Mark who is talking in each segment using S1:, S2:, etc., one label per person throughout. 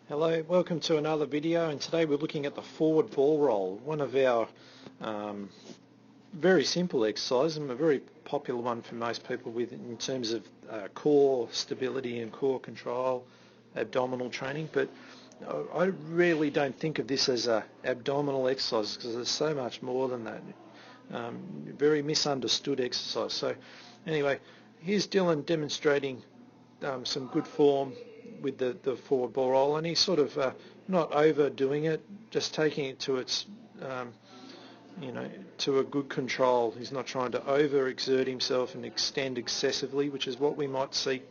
S1: Hello, welcome to another video, and today we're looking at the forward ball roll, one of our very simple exercises and a very popular one for most people in terms of core stability and core control, abdominal training. But I really don't think of this as a abdominal exercise because there's so much more than that. Very misunderstood exercise. So anyway, here's Dylan demonstrating some good form with the forward ball roll, and he's sort of not overdoing it, just taking it to its to a good control. He's not trying to overexert himself and extend excessively, which is what we might see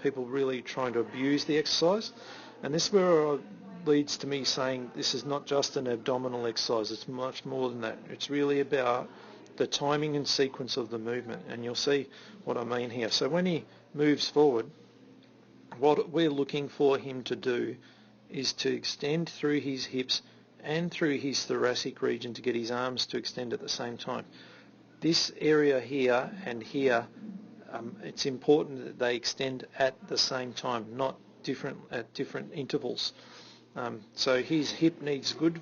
S1: people really trying to abuse the exercise. And this is where it leads to me saying this is not just an abdominal exercise, it's much more than that. It's really about the timing and sequence of the movement, and you'll see what I mean here. So when he moves forward, what we're looking for him to do is to extend through his hips and through his thoracic region to get his arms to extend at the same time. This area here and here, it's important that they extend at the same time, not at different intervals. So his hip needs good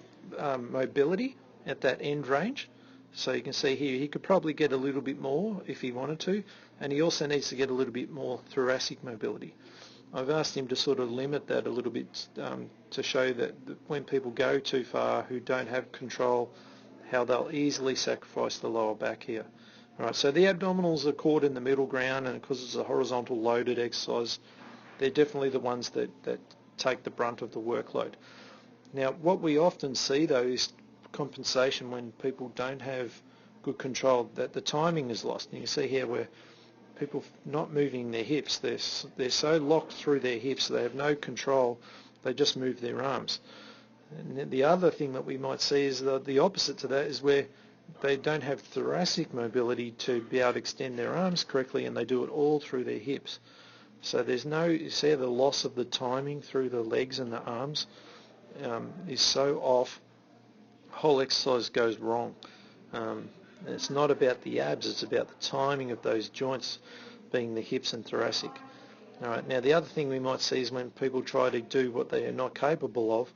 S1: mobility at that end range. So you can see here he could probably get a little bit more if he wanted to, and he also needs to get a little bit more thoracic mobility. I've asked him to sort of limit that a little bit to show that when people go too far who don't have control, how they'll easily sacrifice the lower back here. All right, so the abdominals are caught in the middle ground, and because it's a horizontal loaded exercise, they're definitely the ones that take the brunt of the workload. Now, what we often see though is compensation when people don't have good control, that the timing is lost. And you see here where people not moving their hips, they're so locked through their hips they have no control, they just move their arms. And the other thing that we might see is the opposite to that is where they don't have thoracic mobility to be able to extend their arms correctly, and they do it all through their hips. So there's no, you see the loss of the timing through the legs and the arms is so off, whole exercise goes wrong. It's not about the abs, it's about the timing of those joints being the hips and thoracic. All right, now the other thing we might see is when people try to do what they are not capable of,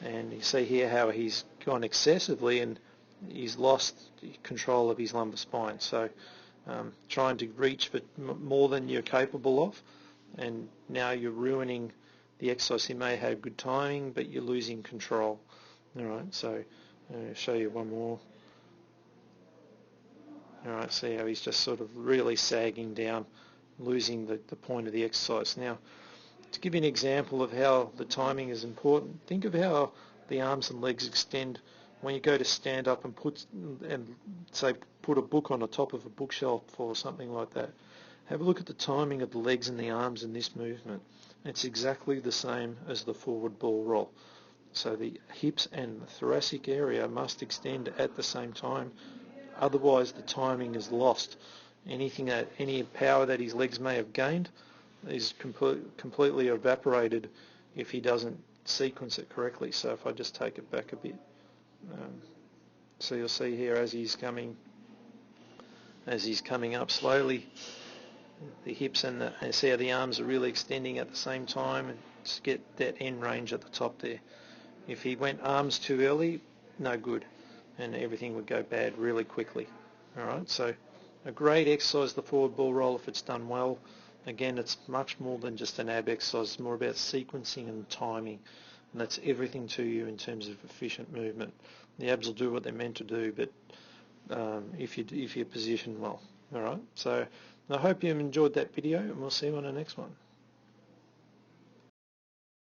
S1: and you see here how he's gone excessively and he's lost control of his lumbar spine. So trying to reach for more than you're capable of, and now you're ruining the exercise. He may have good timing, but you're losing control. All right, so I'll show you one more. Alright, see how he's just sort of really sagging down, losing the point of the exercise. Now, to give you an example of how the timing is important, think of how the arms and legs extend when you go to stand up and put a book on the top of a bookshelf or something like that. Have a look at the timing of the legs and the arms in this movement. It's exactly the same as the forward ball roll. So the hips and the thoracic area must extend at the same time. Otherwise the timing is lost. Any power that his legs may have gained is completely evaporated if he doesn't sequence it correctly. So if I just take it back a bit, so you'll see here as he's coming up slowly, the hips and see how the arms are really extending at the same time, and just get that end range at the top there. If he went arms too early, no good, and everything would go bad really quickly. Alright, so a great exercise, the forward ball roll, if it's done well. Again, it's much more than just an ab exercise, it's more about sequencing and timing, and that's everything to you in terms of efficient movement. The abs will do what they're meant to do, but if you're positioned well. Alright, so I hope you enjoyed that video, and we'll see you on the next one.